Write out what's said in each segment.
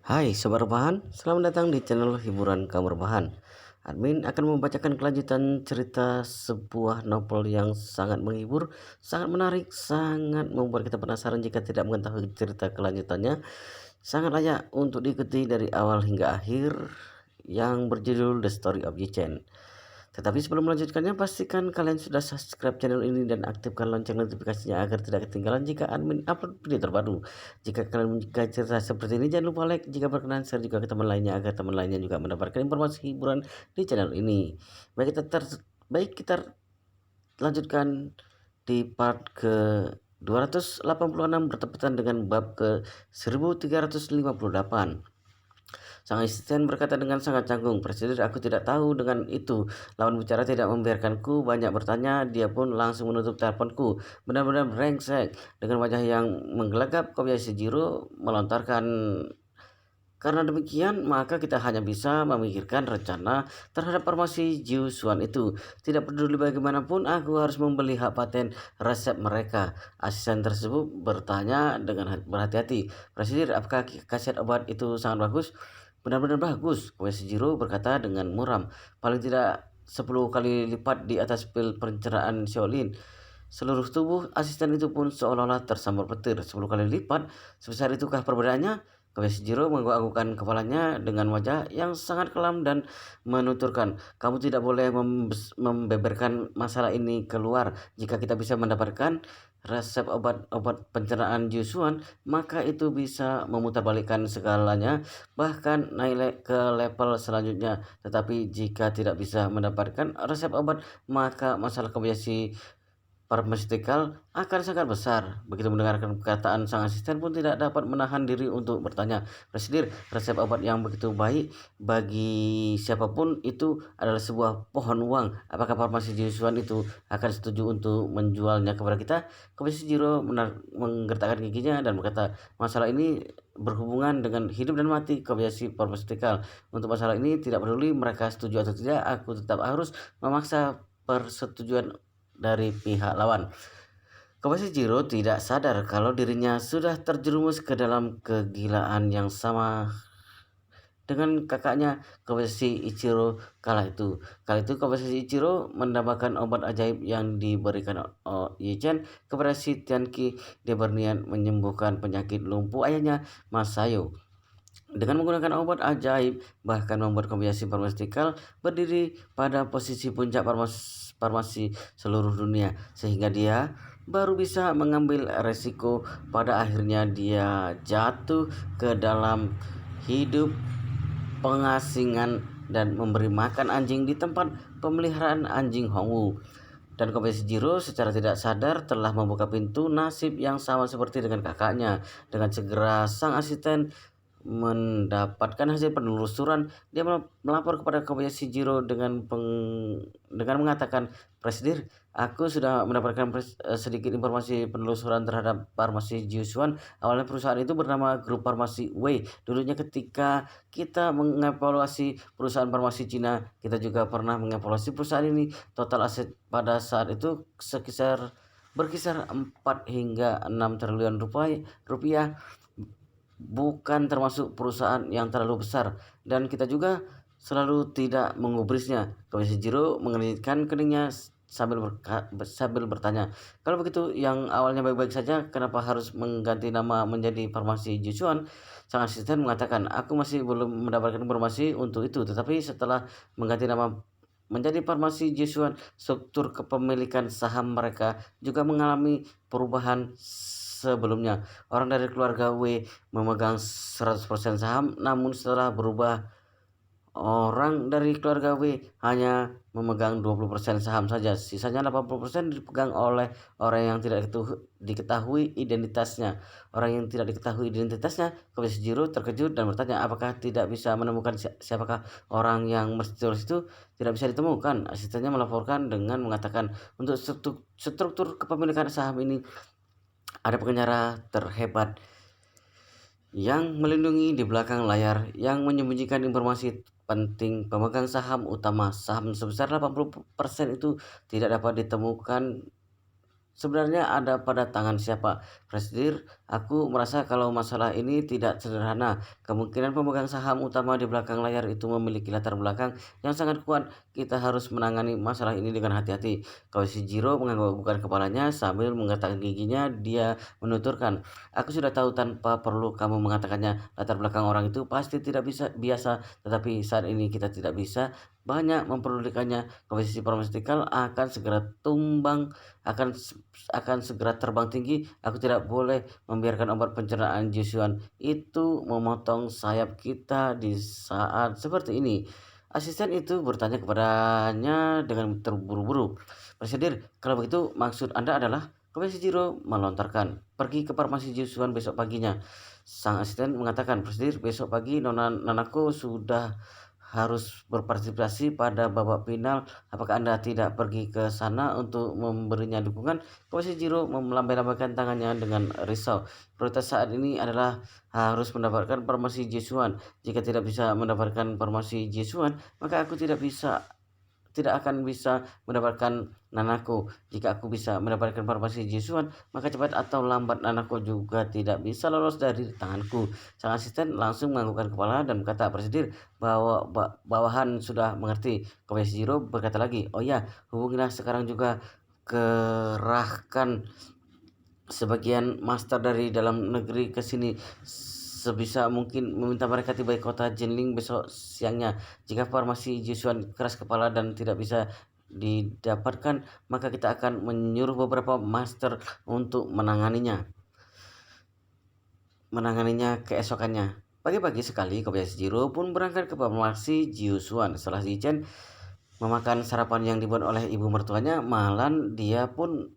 Hai Sobat Rebahan, selamat datang di channel hiburan kamu rebahan. Admin akan membacakan kelanjutan cerita sebuah novel yang sangat menghibur, sangat menarik, sangat membuat kita penasaran jika tidak mengetahui cerita kelanjutannya. Sangat layak untuk diikuti dari awal hingga akhir, yang berjudul The Story of Yi-Chen. Tetapi sebelum melanjutkannya, pastikan kalian sudah subscribe channel ini dan aktifkan lonceng notifikasinya agar tidak ketinggalan jika admin upload video terbaru. Jika kalian menyukai cerita seperti ini, jangan lupa like jika berkenan, share juga ke teman lainnya agar teman lainnya juga mendapatkan informasi hiburan di channel ini. Baik kita lanjutkan di part ke 286 bertepatan dengan bab ke 1358. Sang asisten berkata dengan sangat canggung, "Presiden, aku tidak tahu dengan itu." Lawan bicara tidak membiarkanku banyak bertanya, dia pun langsung menutup teleponku. Benar-benar brengsek. Dengan wajah yang menggelagap, Kobayashi Jiro melontarkan, "Karena demikian, maka kita hanya bisa memikirkan rencana terhadap farmasi Jiusuan itu. Tidak peduli bagaimanapun, aku harus membeli hak paten resep mereka." Asisten tersebut bertanya dengan berhati-hati, "Presiden, apakah khasiat obat itu sangat bagus?" "Benar-benar bagus," Kobayashi berkata dengan muram. "Paling tidak 10 kali lipat di atas pil pencernaan Shaolin." Seluruh tubuh asisten itu pun seolah-olah tersambar petir. 10 kali lipat? Sebesar itukah perbedaannya? Kobayashi mengangguk-anggukkan kepalanya dengan wajah yang sangat kelam dan menuturkan, "Kamu tidak boleh membeberkan masalah ini keluar. Jika kita bisa mendapatkan resep obat-obat pencernaan Jusuan, maka itu bisa memutarbalikkan segalanya, bahkan naik ke level selanjutnya. Tetapi jika tidak bisa mendapatkan resep obat, maka masalah Kobayashi Pharmaceutical akan sangat besar." Begitu mendengarkan perkataan sang asisten pun tidak dapat menahan diri untuk bertanya, "Presiden, resep obat yang begitu baik bagi siapapun itu adalah sebuah pohon uang. Apakah farmasi Joshua itu akan setuju untuk menjualnya kepada kita?" Kobayashi menggertakkan giginya dan berkata, "Masalah ini berhubungan dengan hidup dan mati Kobayashi Pharmaceutical. Untuk masalah ini tidak peduli mereka setuju atau tidak, aku tetap harus memaksa persetujuan dari pihak lawan." Kobayashi tidak sadar kalau dirinya sudah terjerumus ke dalam kegilaan yang sama dengan kakaknya Kobayashi Ichiro kala itu. Kala itu Kobayashi Ichiro mendambakan obat ajaib yang diberikan Yi-Chen kepada si Tianqi. Dia berniat menyembuhkan penyakit lumpuh ayahnya, Masayo, dengan menggunakan obat ajaib, bahkan membuat Kobayashi Pharmaceutical berdiri pada posisi puncak farmasi seluruh dunia, sehingga dia baru bisa mengambil resiko. Pada akhirnya dia jatuh ke dalam hidup pengasingan dan memberi makan anjing di tempat pemeliharaan anjing Hongwu. Dan Kobayashi secara tidak sadar telah membuka pintu nasib yang sama seperti dengan kakaknya. Dengan segera sang asisten mendapatkan hasil penelusuran, dia melapor kepada Kobayashi dengan mengatakan, "Presiden, aku sudah mendapatkan sedikit informasi penelusuran terhadap farmasi Jiusuan. Awalnya perusahaan itu bernama Grup Farmasi Wei. Dulunya ketika kita mengevaluasi perusahaan farmasi Cina, kita juga pernah mengevaluasi perusahaan ini. Total aset pada saat itu berkisar 4 hingga 6 triliun rupiah, bukan termasuk perusahaan yang terlalu besar, dan kita juga selalu tidak mengubrisnya." Kobayashi mengelitkan keningnya sambil bertanya, "Kalau begitu, yang awalnya baik-baik saja, kenapa harus mengganti nama menjadi Farmasi Jiusuan?" Sang asisten mengatakan, "Aku masih belum mendapatkan informasi untuk itu, tetapi setelah mengganti nama menjadi Farmasi Jiusuan, struktur kepemilikan saham mereka juga mengalami perubahan. Sebelumnya, orang dari keluarga W memegang 100% saham, namun setelah berubah, orang dari keluarga W hanya memegang 20% saham saja. Sisanya 80% dipegang oleh orang yang tidak diketahui identitasnya. Orang yang tidak diketahui identitasnya, Kobayashi terkejut dan bertanya, "Apakah tidak bisa menemukan siapakah orang yang misterius itu?" "Tidak bisa ditemukan," asistennya melaporkan dengan mengatakan, "Untuk struktur kepemilikan saham ini, ada pengacara terhebat yang melindungi di belakang layar, yang menyembunyikan informasi penting. Pemegang saham utama saham sebesar 80% itu tidak dapat ditemukan sebenarnya ada pada tangan siapa. Presidir, aku merasa kalau masalah ini tidak sederhana. Kemungkinan pemegang saham utama di belakang layar itu memiliki latar belakang yang sangat kuat. Kita harus menangani masalah ini dengan hati-hati. Jiro mengangguk-anggukkan kepalanya sambil menggetak giginya. Dia menuturkan, aku sudah tahu tanpa perlu kamu mengatakannya. Latar belakang orang itu pasti tidak bisa biasa, tetapi saat ini kita tidak bisa banyak memperdulikannya. Komposisi farmasikal akan segera tumbang, akan akan segera terbang tinggi. Aku tidak boleh membiarkan obat pencernaan Joshua itu memotong sayap kita di saat seperti ini. Asisten itu bertanya kepadanya dengan terburu-buru. Presidir, kalau begitu maksud Anda adalah Komisi Jiro melontarkan, pergi ke farmasi Joshua besok paginya. Sang asisten mengatakan, Presidir, besok pagi Nona Nanako sudah harus berpartisipasi pada babak final. Apakah Anda tidak pergi ke sana untuk memberinya dukungan? Komisi Jiro melambai-lambaikan tangannya dengan risau. Prioritas saat ini adalah harus mendapatkan formasi Jesuan. Jika tidak bisa mendapatkan formasi Jesuan, maka aku tidak akan bisa mendapatkan Nanako. Jika aku bisa mendapatkan farmasi Jesuan, maka cepat atau lambat Nanako juga tidak bisa lolos dari tanganku. Sang asisten langsung menganggukkan kepala dan berkata, Presidir, bawahan sudah mengerti. Komisi Jiro berkata lagi, oh ya, hubungilah sekarang juga, kerahkan sebagian master dari dalam negeri ke sini. Sebisa mungkin meminta mereka tiba di kota Jinling besok siangnya. Jika farmasi Jisuan keras kepala dan tidak bisa didapatkan, maka kita akan menyuruh beberapa master untuk menanganinya keesokannya. Pagi-pagi sekali, Kobayashi Jiro pun berangkat ke farmasi Jisuan. Setelah Jichen memakan sarapan yang dibuat oleh ibu mertuanya, malam dia pun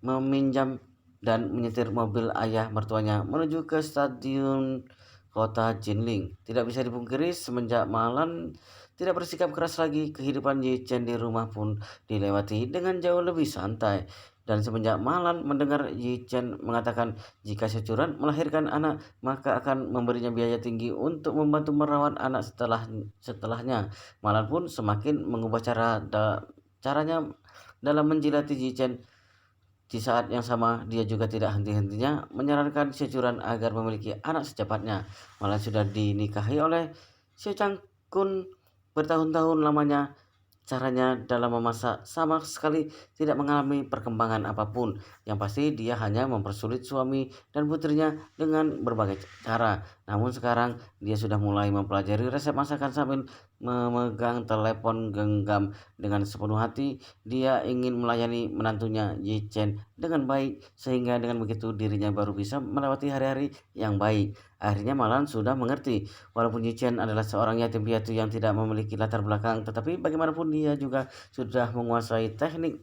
meminjam dan menyetir mobil ayah mertuanya menuju ke stadion kota Jinling. Tidak bisa dipungkiri, semenjak Malan tidak bersikap keras lagi, kehidupan Yi Chen di rumah pun dilewati dengan jauh lebih santai. Dan semenjak Malan mendengar Yi Chen mengatakan jika securan melahirkan anak, maka akan memberinya biaya tinggi untuk membantu merawat anak setelahnya. Malan pun semakin mengubah caranya dalam menjilati Yi Chen. Di saat yang sama, dia juga tidak henti-hentinya menyarankan Securan agar memiliki anak secepatnya. Malah sudah dinikahi oleh Se Kun bertahun-tahun lamanya. Caranya dalam memasak sama sekali tidak mengalami perkembangan apapun. Yang pasti dia hanya mempersulit suami dan putrinya dengan berbagai cara. Namun sekarang dia sudah mulai mempelajari resep masakan sambil memegang telepon genggam. Dengan sepenuh hati dia ingin melayani menantunya Yi Chen dengan baik, sehingga dengan begitu dirinya baru bisa melewati hari-hari yang baik. Akhirnya Malan sudah mengerti. Walaupun Yi Chen adalah seorang yatim piatu yang tidak memiliki latar belakang, tetapi bagaimanapun dia juga sudah menguasai teknik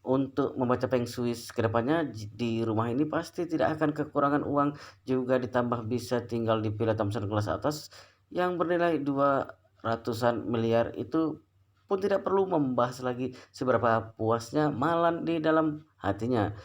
untuk membaca Feng Shui. Kedepannya di rumah ini pasti tidak akan kekurangan uang, juga ditambah bisa tinggal di villa Thompson kelas atas yang bernilai 200-an miliar. Itu pun tidak perlu membahas lagi seberapa puasnya Malan di dalam hatinya.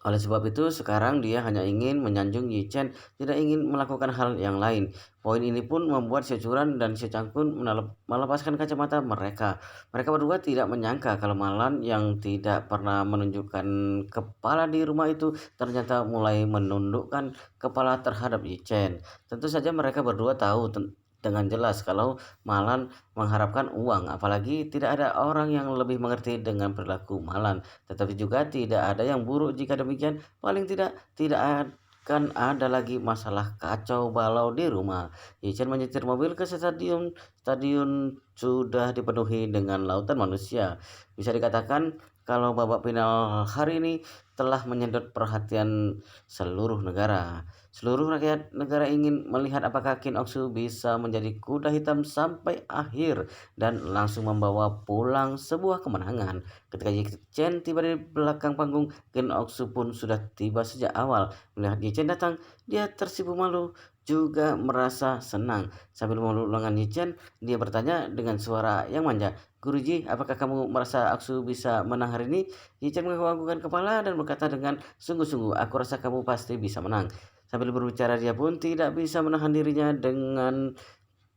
Oleh sebab itu, sekarang dia hanya ingin menyanjung Yi Chen, tidak ingin melakukan hal yang lain. Poin ini pun membuat Securan dan Secangkun melepaskan kacamata mereka. Mereka berdua tidak menyangka kalau Malan yang tidak pernah menunjukkan kepala di rumah itu ternyata mulai menundukkan kepala terhadap Yi Chen. Tentu saja mereka berdua tahu dengan jelas kalau Malan mengharapkan uang, apalagi tidak ada orang yang lebih mengerti dengan perilaku Malan. Tetapi juga tidak ada yang buruk jika demikian. Paling tidak akan ada lagi masalah kacau balau di rumah. Yichen menyetir mobil ke stadion. Stadion sudah dipenuhi dengan lautan manusia. Bisa dikatakan kalau babak final hari ini telah menyedot perhatian seluruh negara. Seluruh rakyat negara ingin melihat apakah Qin Oksu bisa menjadi kuda hitam sampai akhir dan langsung membawa pulang sebuah kemenangan. Ketika Yi Chen tiba di belakang panggung, Qin Oksu pun sudah tiba sejak awal. Melihat Yi Chen datang, dia tersipu malu juga merasa senang. Sambil memeluk lengan Yi Chen, dia bertanya dengan suara yang manja, Guruji, apakah kamu merasa Oksu bisa menang hari ini? Yi Chen menganggukkan kepala dan berkata dengan sungguh-sungguh, aku rasa kamu pasti bisa menang. Sambil berbicara dia pun tidak bisa menahan dirinya dengan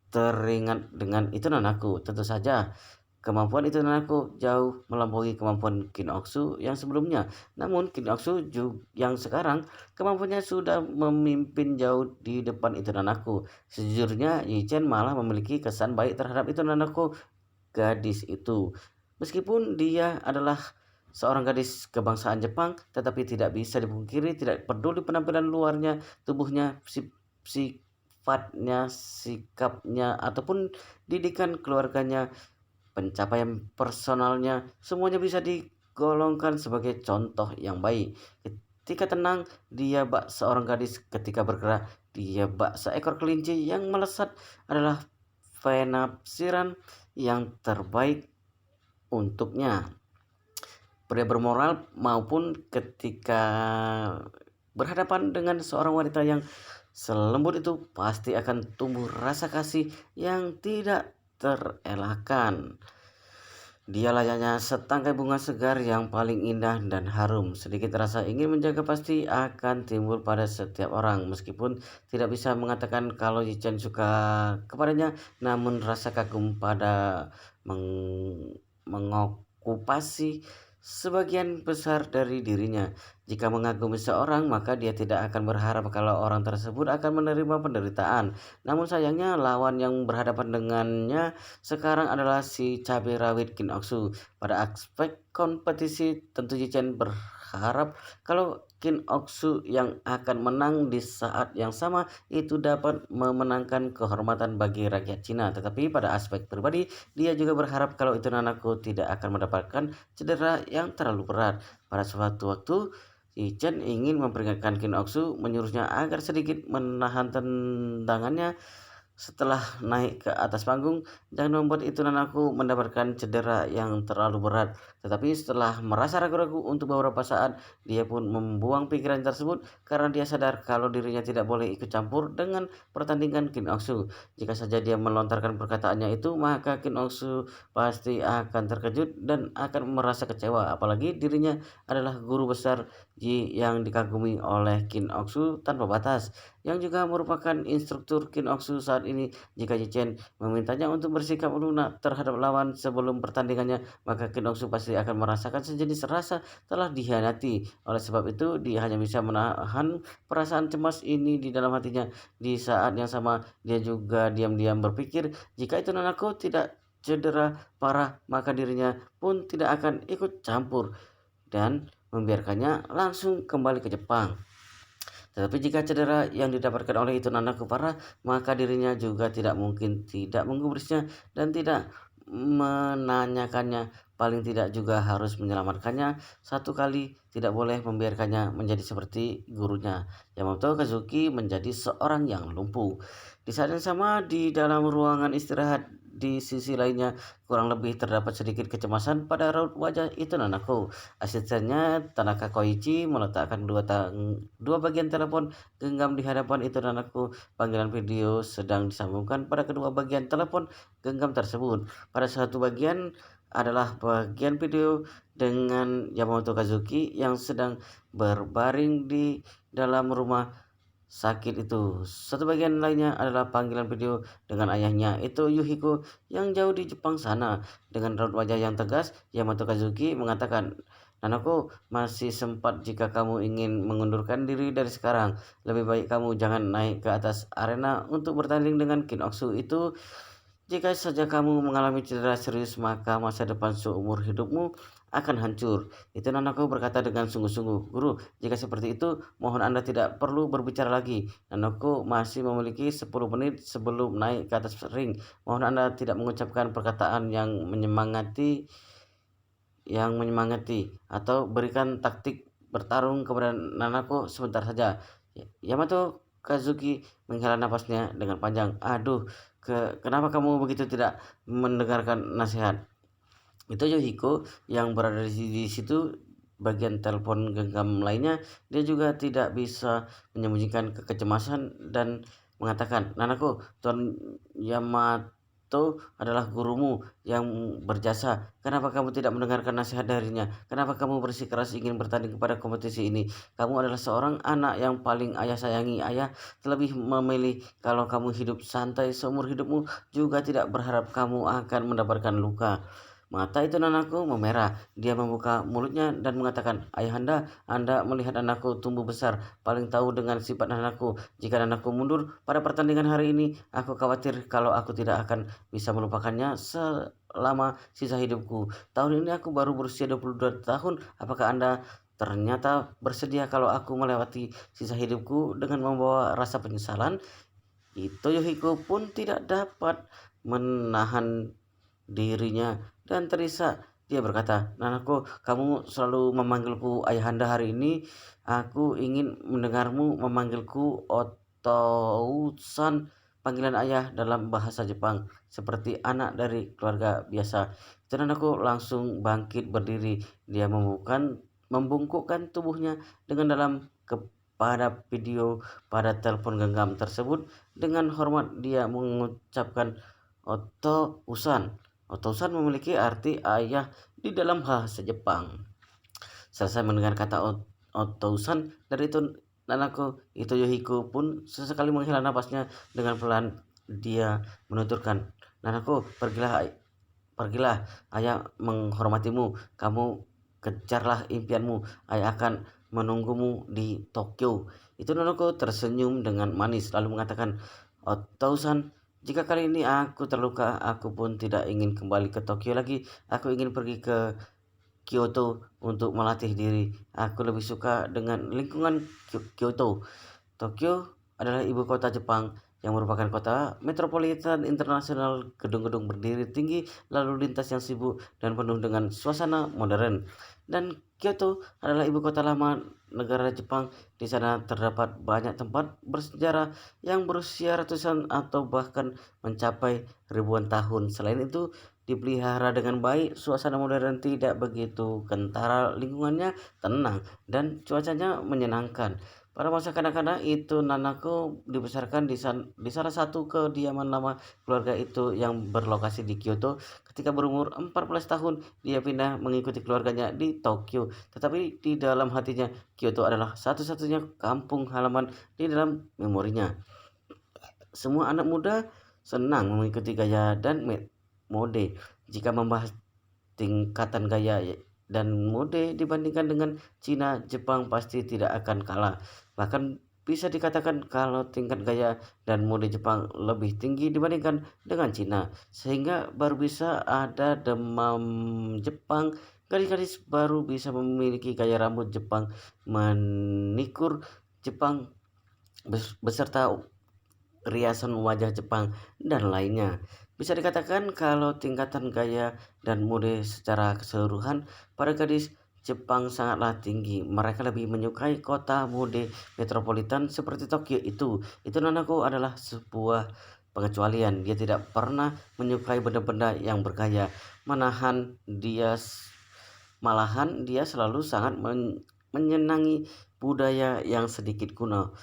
teringat dengan itu Nanaku. Tentu saja Kemampuan itu Nanako jauh melampaui kemampuan Kinoksu yang sebelumnya. Namun Kinoksu yang sekarang kemampuannya sudah memimpin jauh di depan itu Nanako. Sejujurnya Yichen malah memiliki kesan baik terhadap itu Nanako, gadis itu. Meskipun dia adalah seorang gadis kebangsaan Jepang, tetapi tidak bisa dipungkiri tidak peduli penampilan luarnya, tubuhnya, sifatnya, sikapnya, ataupun didikan keluarganya, pencapaian personalnya, semuanya bisa digolongkan sebagai contoh yang baik. Ketika tenang, dia bak seorang gadis. Ketika bergerak, dia bak seekor kelinci yang melesat adalah penafsiran yang terbaik untuknya. Pria bermoral maupun ketika berhadapan dengan seorang wanita yang selembut itu pasti akan tumbuh rasa kasih yang tidak terelakkan. Dia layaknya setangkai bunga segar yang paling indah dan harum. Sedikit rasa ingin menjaga pasti akan timbul pada setiap orang. Meskipun tidak bisa mengatakan kalau Yichen suka kepadanya, namun rasa kagum pada mengokupasi sebagian besar dari dirinya. Jika mengagumi seorang, maka dia tidak akan berharap kalau orang tersebut akan menerima penderitaan. Namun sayangnya lawan yang berhadapan dengannya sekarang adalah si cabai rawit Kinoksu. Pada aspek kompetisi, tentu Yichen berharap kalau Kinoksu yang akan menang di saat yang sama itu dapat memenangkan kehormatan bagi rakyat Cina. Tetapi pada aspek pribadi, dia juga berharap kalau itu Nanako tidak akan mendapatkan cedera yang terlalu berat. Pada suatu waktu, Yichen ingin memperingatkan Kinoksu, menyuruhnya agar sedikit menahan tendangannya setelah naik ke atas panggung. Jangan membuat itu Nanako mendapatkan cedera yang terlalu berat. Tetapi setelah merasa ragu-ragu untuk beberapa saat, dia pun membuang pikiran tersebut karena dia sadar kalau dirinya tidak boleh ikut campur dengan pertandingan Kinoksu. Jika saja dia melontarkan perkataannya itu, maka Kinoksu pasti akan terkejut dan akan merasa kecewa. Apalagi dirinya adalah guru besar Ji yang dikagumi oleh Kinoksu tanpa batas, yang juga merupakan instruktur Kinoksu saat ini. Jika Yichen memintanya untuk bersikap lunak terhadap lawan sebelum pertandingannya, maka Kinoksu pasti akan merasakan sejenis rasa telah dikhianati. Oleh sebab itu, dia hanya bisa menahan perasaan cemas ini di dalam hatinya. Di saat yang sama, dia juga diam-diam berpikir, jika itu Nanako tidak cedera parah, maka dirinya pun tidak akan ikut campur dan membiarkannya langsung kembali ke Jepang. Tetapi jika cedera yang didapatkan oleh itu Nanako parah, maka dirinya juga tidak mungkin tidak menggubrisnya dan tidak menanyakannya. Paling tidak juga harus menyelamatkannya. Satu kali tidak boleh membiarkannya menjadi seperti gurunya, Yamato Kazuki, menjadi seorang yang lumpuh. Di saat yang sama, di dalam ruangan istirahat di sisi lainnya, kurang lebih terdapat sedikit kecemasan pada raut wajah itu Nanako. Asistennya Tanaka Koichi meletakkan dua bagian telepon genggam di hadapan itu Nanako. Panggilan video sedang disambungkan pada kedua bagian telepon genggam tersebut. Pada satu bagian adalah bagian video dengan Yamamoto Kazuki yang sedang berbaring di dalam rumah sakit itu. Satu bagian lainnya adalah panggilan video dengan ayahnya itu Yuhiko yang jauh di Jepang sana. Dengan raut wajah yang tegas, Yamato Kazuki mengatakan, Nanako, masih sempat jika kamu ingin mengundurkan diri dari sekarang. Lebih baik kamu jangan naik ke atas arena untuk bertanding dengan Kinoksu itu. Jika saja kamu mengalami cedera serius, maka masa depan seumur hidupmu akan hancur. Itu Nanako berkata dengan sungguh-sungguh. Guru, jika seperti itu, mohon Anda tidak perlu berbicara lagi. Nanako masih memiliki 10 menit sebelum naik ke atas ring. Mohon Anda tidak mengucapkan perkataan yang menyemangati atau berikan taktik bertarung kepada Nanako sebentar saja. Yamato Kazuki menghela napasnya dengan panjang. Aduh, kenapa kamu begitu tidak mendengarkan nasihat? Itu Yohiko yang berada di situ bagian telepon genggam lainnya. Dia juga tidak bisa menyembunyikan kekecemasan dan mengatakan, Nanako, Tuan Yamato Kyoto adalah gurumu yang berjasa. Kenapa kamu tidak mendengarkan nasihat darinya? Kenapa kamu bersikeras ingin bertanding kepada kompetisi ini? Kamu adalah seorang anak yang paling ayah sayangi. Ayah terlebih memilih kalau kamu hidup santai seumur hidupmu, juga tidak berharap kamu akan mendapatkan luka. Mata itu anakku memerah. Dia membuka mulutnya dan mengatakan, "Ayahanda, Anda melihat anakku tumbuh besar, paling tahu dengan sifat anakku. Jika anakku mundur pada pertandingan hari ini, aku khawatir kalau aku tidak akan bisa melupakannya selama sisa hidupku. Tahun ini aku baru berusia 22 tahun. Apakah Anda ternyata bersedia kalau aku melewati sisa hidupku dengan membawa rasa penyesalan?" Itu Yohiko pun tidak dapat menahan dirinya dan terisak. Dia berkata, "Nanaku, kamu selalu memanggilku ayahanda hari ini. Aku ingin mendengarmu memanggilku Otousan, panggilan ayah dalam bahasa Jepang, seperti anak dari keluarga biasa." Dan Nanaku langsung bangkit berdiri. Dia membungkukkan tubuhnya dengan dalam kepada video pada telepon genggam tersebut. Dengan hormat dia mengucapkan, "Oto-usan." Otosan memiliki arti ayah di dalam bahasa Jepang. Selesai mendengar kata Otousan dari itu Nanako, itu Yohiko pun sesekali menghela napasnya dengan pelan. Dia menuturkan, "Nanako, pergilah, ayah menghormatimu. Kamu kejarlah impianmu. Ayah akan menunggumu di Tokyo." Itu Nanako tersenyum dengan manis lalu mengatakan, "Otousan, jika kali ini aku terluka, aku pun tidak ingin kembali ke Tokyo lagi. Aku ingin pergi ke Kyoto untuk melatih diri. Aku lebih suka dengan lingkungan Kyoto. Tokyo adalah ibu kota Jepang yang merupakan kota metropolitan internasional. Gedung-gedung berdiri tinggi, lalu lintas yang sibuk dan penuh dengan suasana modern. Dan Kyoto adalah ibu kota lama negara Jepang. Di sana terdapat banyak tempat bersejarah yang berusia ratusan atau bahkan mencapai ribuan tahun. Selain itu, dipelihara dengan baik, suasana modern tidak begitu kentara, lingkungannya tenang dan cuacanya menyenangkan. Pada masa kanak-kanak itu Nanako dibesarkan di salah satu kediaman lama keluarga itu yang berlokasi di Kyoto. Ketika berumur 14 tahun, dia pindah mengikuti keluarganya di Tokyo. Tetapi di dalam hatinya, Kyoto adalah satu-satunya kampung halaman di dalam memorinya. Semua anak muda senang mengikuti gaya dan mode. Jika membahas tingkatan gaya dan mode dibandingkan dengan Cina, Jepang pasti tidak akan kalah. Bahkan bisa dikatakan kalau tingkat gaya dan mode Jepang lebih tinggi dibandingkan dengan Cina, sehingga baru bisa ada demam Jepang. Gadis-gadis baru bisa memiliki gaya rambut Jepang, manikur Jepang, beserta riasan wajah Jepang, dan lainnya. Bisa dikatakan kalau tingkatan gaya dan mode secara keseluruhan pada gadis Jepang sangatlah tinggi. Mereka lebih menyukai kota mode metropolitan seperti Tokyo itu. Itu Nanako adalah sebuah pengecualian. Dia tidak pernah menyukai benda-benda yang bergaya. Malahan dia selalu sangat menyenangi budaya yang sedikit kuno.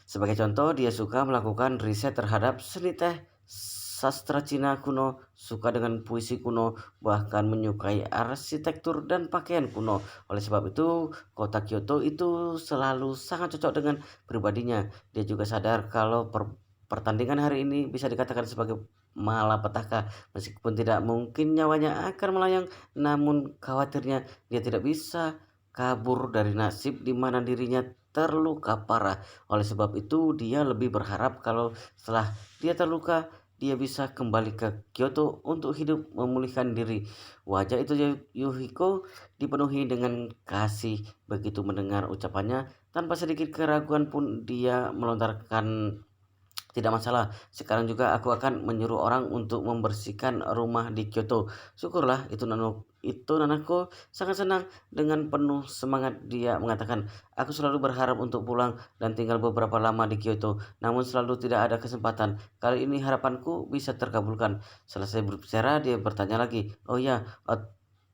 Sebagai contoh, dia suka melakukan riset terhadap seni teh, sastra Cina kuno, suka dengan puisi kuno, bahkan menyukai arsitektur dan pakaian kuno. Oleh sebab itu, kota Kyoto itu selalu sangat cocok dengan pribadinya. Dia juga sadar kalau pertandingan hari ini bisa dikatakan sebagai malapetaka. Meskipun tidak mungkin nyawanya akan melayang, namun khawatirnya dia tidak bisa kabur dari nasib di mana dirinya terluka parah. Oleh sebab itu, dia lebih berharap kalau setelah dia terluka, dia bisa kembali ke Kyoto untuk hidup memulihkan diri. Wajah itu Yuhiko dipenuhi dengan kasih. Begitu mendengar ucapannya, tanpa sedikit keraguan pun dia melontarkan, "Tidak masalah, sekarang juga aku akan menyuruh orang untuk membersihkan rumah di Kyoto." Syukurlah, itu Nanako sangat senang. Dengan penuh semangat dia mengatakan, "Aku selalu berharap untuk pulang dan tinggal beberapa lama di Kyoto, namun selalu tidak ada kesempatan. Kali ini harapanku bisa terkabulkan." Selesai berbicara, dia bertanya lagi, "Oh ya,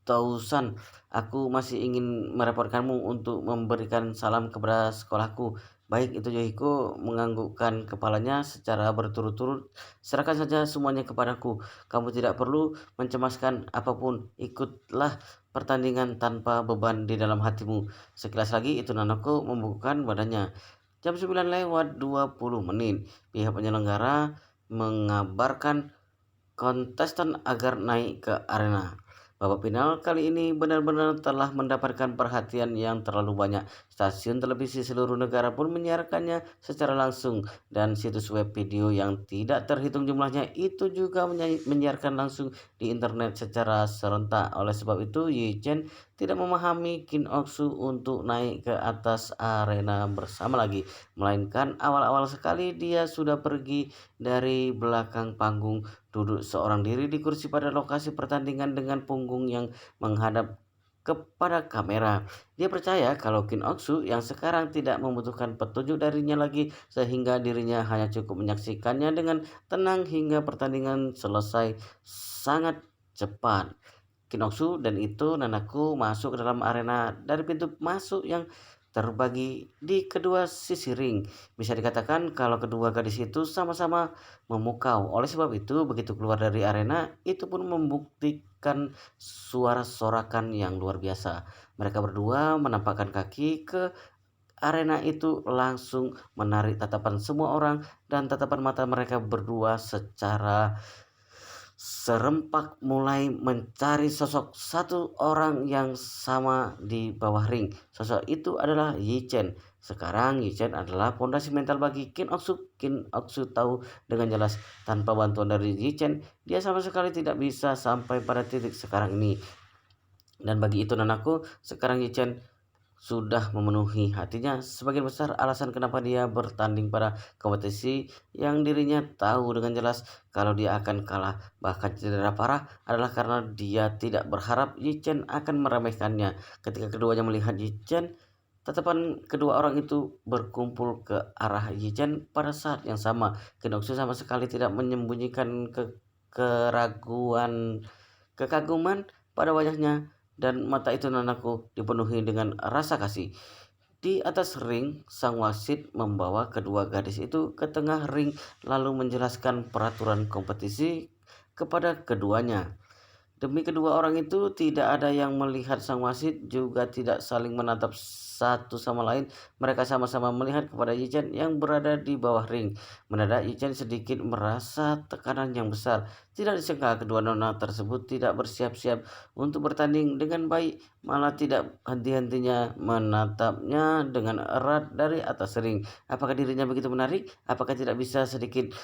Tausan, aku masih ingin merepotkanmu untuk memberikan salam kepada sekolahku. Baik itu Yohiko menganggukkan kepalanya secara berturut-turut. Serahkan saja semuanya kepadaku. Kamu tidak perlu mencemaskan apapun. Ikutlah pertandingan tanpa beban di dalam hatimu. Sekilas lagi itu Nanako membukukan badannya. Jam 9 lewat 20 menit. Pihak penyelenggara mengabarkan kontestan agar naik ke arena. Babak final kali ini benar-benar telah mendapatkan perhatian yang terlalu banyak. Stasiun televisi seluruh negara pun menyiarkannya secara langsung dan situs web video yang tidak terhitung jumlahnya itu juga menyiarkan langsung di internet secara serentak. Oleh sebab itu, Yi Chen tidak memahami Kim Ok-soo untuk naik ke atas arena bersama lagi, melainkan awal-awal sekali dia sudah pergi dari belakang panggung, duduk seorang diri di kursi pada lokasi pertandingan dengan punggung yang menghadap kepada kamera. Dia percaya kalau Kim Ok-soo yang sekarang tidak membutuhkan petunjuk darinya lagi, sehingga dirinya hanya cukup menyaksikannya dengan tenang hingga pertandingan selesai sangat cepat. Kim Ok-soo dan itu Nanaku masuk ke dalam arena dari pintu masuk yang terbagi di kedua sisi ring. Bisa dikatakan kalau kedua gadis itu sama-sama memukau. Oleh sebab itu, begitu keluar dari arena, itu pun membuktikan suara sorakan yang luar biasa. Mereka berdua menampakkan kaki ke arena itu langsung menarik tatapan semua orang, dan tatapan mata mereka berdua secara serempak mulai mencari sosok satu orang yang sama di bawah ring. Sosok itu adalah Yi Chen. Sekarang Yi Chen adalah pondasi mental bagi Kim Ok-soo. Kim Ok-soo tahu dengan jelas tanpa bantuan dari Yi Chen, dia sama sekali tidak bisa sampai pada titik sekarang ini. Dan bagi itu Nanaku, sekarang Yi Chen sudah memenuhi hatinya. Sebagian besar alasan kenapa dia bertanding pada kompetisi yang dirinya tahu dengan jelas kalau dia akan kalah, bahkan cedera parah, adalah karena dia tidak berharap Yi Chen akan meremehkannya. Ketika keduanya melihat Yi Chen, tatapan kedua orang itu berkumpul ke arah Yi Chen pada saat yang sama. Kinoksu sama sekali tidak menyembunyikan keraguan, kekaguman pada wajahnya, dan mata itu Nanaku dipenuhi dengan rasa kasih. Di atas ring, sang wasit membawa kedua gadis itu ke tengah ring lalu menjelaskan peraturan kompetisi kepada keduanya. Demi kedua orang itu, tidak ada yang melihat sang wasit, juga tidak saling menatap satu sama lain. Mereka sama-sama melihat kepada Yi Chen yang berada di bawah ring. Mendadak Yi Chen sedikit merasa tekanan yang besar. Tidak disangka kedua nona tersebut tidak bersiap-siap untuk bertanding dengan baik, malah tidak henti-hentinya menatapnya dengan erat dari atas ring. Apakah dirinya begitu menarik? Apakah tidak bisa sedikit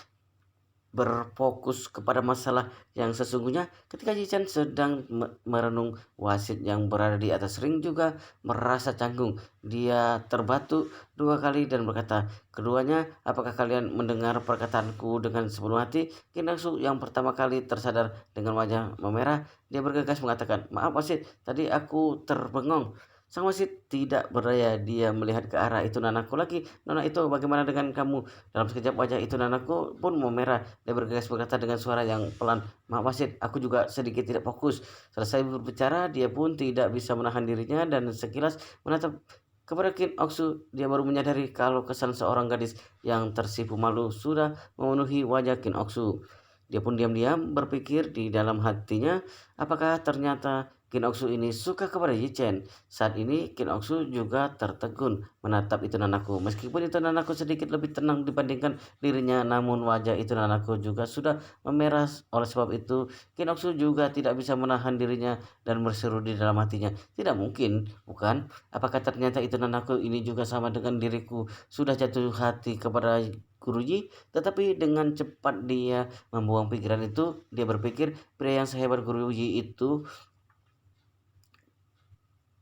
berfokus kepada masalah yang sesungguhnya? Ketika Ji Chan sedang merenung, wasit yang berada di atas ring juga merasa canggung. Dia terbatuk dua kali dan berkata, "Keduanya, apakah kalian mendengar perkataanku dengan sepenuh hati?" Kinangsu yang pertama kali tersadar dengan wajah memerah. Dia bergegas mengatakan, "Maaf wasit, tadi aku terbengong." Sang wasit tidak berdaya. Dia melihat ke arah itu Nanaku lagi. "Nona itu, bagaimana dengan kamu?" Dalam sekejap wajah itu Nanaku pun memerah. Dia bergegas berkata dengan suara yang pelan, "Maaf wasit, aku juga sedikit tidak fokus." Selesai berbicara, dia pun tidak bisa menahan dirinya dan sekilas menatap kepada Kim Ok-soo. Dia baru menyadari kalau kesan seorang gadis yang tersipu malu sudah memenuhi wajah Kim Ok-soo. Dia pun diam-diam berpikir di dalam hatinya, apakah ternyata Kim Ok-soo ini suka kepada Yi Chen. Saat ini Kim Ok-soo juga tertegun menatap itu Nanaku. Meskipun itu Nanaku sedikit lebih tenang dibandingkan dirinya, namun wajah itu Nanaku juga sudah memerah. Oleh sebab itu, Kim Ok-soo juga tidak bisa menahan dirinya dan berseru di dalam hatinya, "Tidak mungkin, bukan? Apakah ternyata itu Nanaku ini juga sama dengan diriku, sudah jatuh hati kepada Guruji?" Tetapi dengan cepat dia membuang pikiran itu. Dia berpikir pria yang sehebat Guruji itu,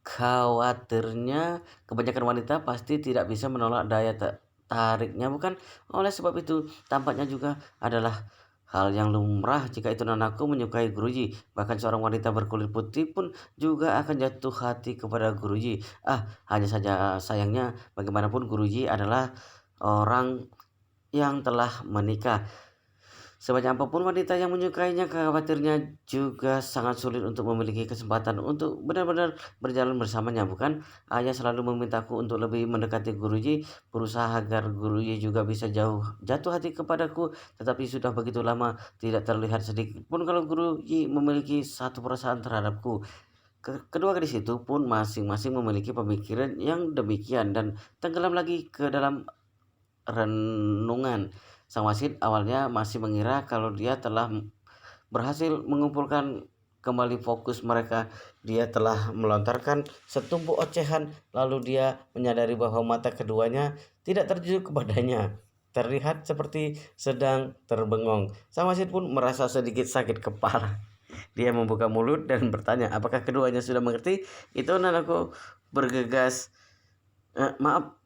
khawatirnya kebanyakan wanita pasti tidak bisa menolak daya tariknya, bukan? Oleh sebab itu, tampaknya juga adalah hal yang lumrah jika itu Nanaku menyukai Guruji. Bahkan seorang wanita berkulit putih pun juga akan jatuh hati kepada Guruji. Hanya saja sayangnya, bagaimanapun Guruji adalah orang yang telah menikah. Sebanyak apapun wanita yang menyukainya, khawatirnya juga sangat sulit untuk memiliki kesempatan untuk benar-benar berjalan bersamanya, bukan? Ayah selalu memintaku untuk lebih mendekati Guruji, berusaha agar Guruji juga bisa jatuh hati kepadaku, tetapi sudah begitu lama tidak terlihat sedikit pun kalau Guruji memiliki satu perasaan terhadapku. Kedua gadis itu pun masing-masing memiliki pemikiran yang demikian dan tenggelam lagi ke dalam renungan. Sang wasit awalnya masih mengira kalau dia telah berhasil mengumpulkan kembali fokus mereka. Dia telah melontarkan setumpuk ocehan, lalu dia menyadari bahwa mata keduanya tidak tertuju kepadanya. Terlihat seperti sedang terbengong. Sang wasit pun merasa sedikit sakit kepala. Dia membuka mulut dan bertanya, apakah keduanya sudah mengerti? Itu nanaku bergegas. Maaf,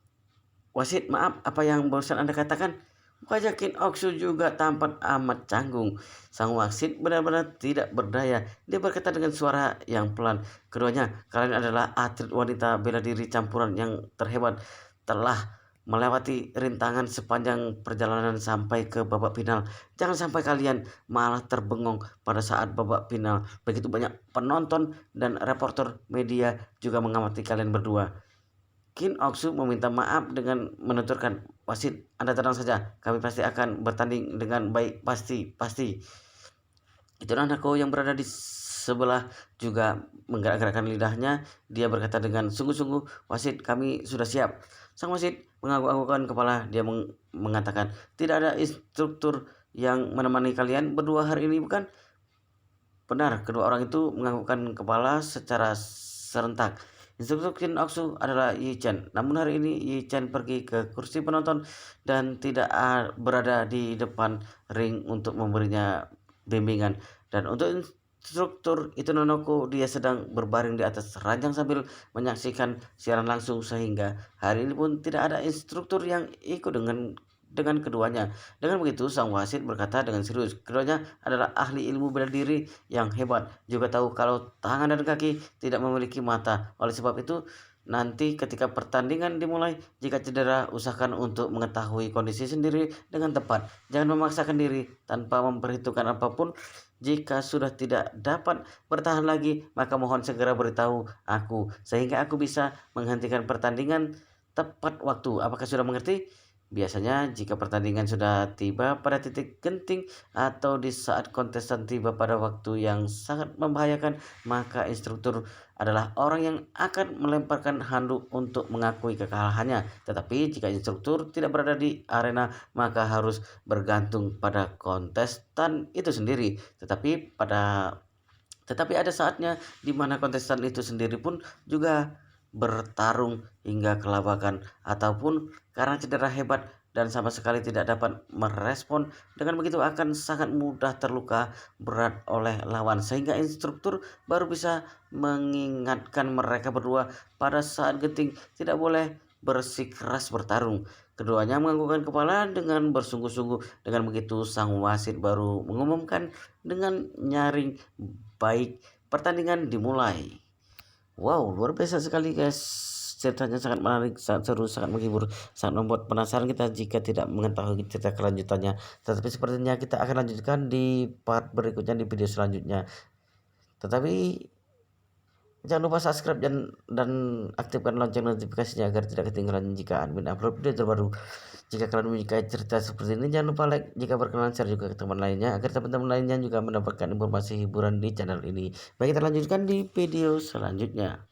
wasit, maaf, apa yang barusan Anda katakan? Wajah Kin Oksu juga tampak amat canggung. Sang wasit benar-benar tidak berdaya. Dia berkata dengan suara yang pelan, keduanya, kalian adalah atlet wanita bela diri campuran yang terhebat, telah melewati rintangan sepanjang perjalanan sampai ke babak final. Jangan sampai kalian malah terbengong pada saat babak final. Begitu banyak penonton dan reporter media juga mengamati kalian berdua. Kin Oksu meminta maaf dengan menuturkan, wasit, Anda tenang saja, kami pasti akan bertanding dengan baik, pasti. Itu anakku yang berada di sebelah juga menggerak-gerakkan lidahnya. Dia berkata dengan sungguh-sungguh, wasit, kami sudah siap. Sang wasit mengangguk-anggukkan kepala. Dia mengatakan, tidak ada instruktur yang menemani kalian berdua hari ini, bukan? Benar, kedua orang itu menganggukkan kepala secara serentak. Instruktur Kin Oksu adalah Yi Chen. Namun hari ini Yi Chen pergi ke kursi penonton dan tidak berada di depan ring untuk memberinya bimbingan. Dan untuk instruktur itu Nonoko, dia sedang berbaring di atas ranjang sambil menyaksikan siaran langsung, sehingga hari ini pun tidak ada instruktur yang ikut dengan keduanya. Dengan begitu, sang wasit berkata dengan serius, keduanya adalah ahli ilmu bela diri yang hebat, juga tahu kalau tangan dan kaki tidak memiliki mata. Oleh sebab itu, nanti ketika pertandingan dimulai, jika cedera, usahakan untuk mengetahui kondisi sendiri dengan tepat. Jangan memaksakan diri tanpa memperhitungkan apapun. Jika sudah tidak dapat bertahan lagi, maka mohon segera beritahu aku, sehingga aku bisa menghentikan pertandingan tepat waktu. Apakah sudah mengerti? Biasanya jika pertandingan sudah tiba pada titik genting atau di saat kontestan tiba pada waktu yang sangat membahayakan, maka instruktur adalah orang yang akan melemparkan handuk untuk mengakui kekalahannya. Tetapi jika instruktur tidak berada di arena, maka harus bergantung pada kontestan itu sendiri. Tetapi ada saatnya di mana kontestan itu sendiri pun juga bertarung hingga kelabakan, ataupun karena cedera hebat dan sama sekali tidak dapat merespon. Dengan begitu akan sangat mudah terluka berat oleh lawan, sehingga instruktur baru bisa mengingatkan mereka berdua pada saat genting tidak boleh bersikeras bertarung. Keduanya menganggukkan kepala dengan bersungguh-sungguh. Dengan begitu sang wasit baru mengumumkan dengan nyaring, baik, pertandingan dimulai. Wow, luar biasa sekali guys. Ceritanya sangat menarik, sangat seru, sangat menghibur, sangat membuat penasaran kita jika tidak mengetahui cerita kelanjutannya. Tetapi sepertinya kita akan lanjutkan di part berikutnya, di video selanjutnya. Tetapi jangan lupa subscribe dan aktifkan lonceng notifikasinya agar tidak ketinggalan jika admin upload video terbaru. Jika kalian menyukai cerita seperti ini, jangan lupa like, jika berkenan share juga ke teman lainnya agar teman-teman lainnya juga mendapatkan informasi hiburan di channel ini. Baik, kita lanjutkan di video selanjutnya.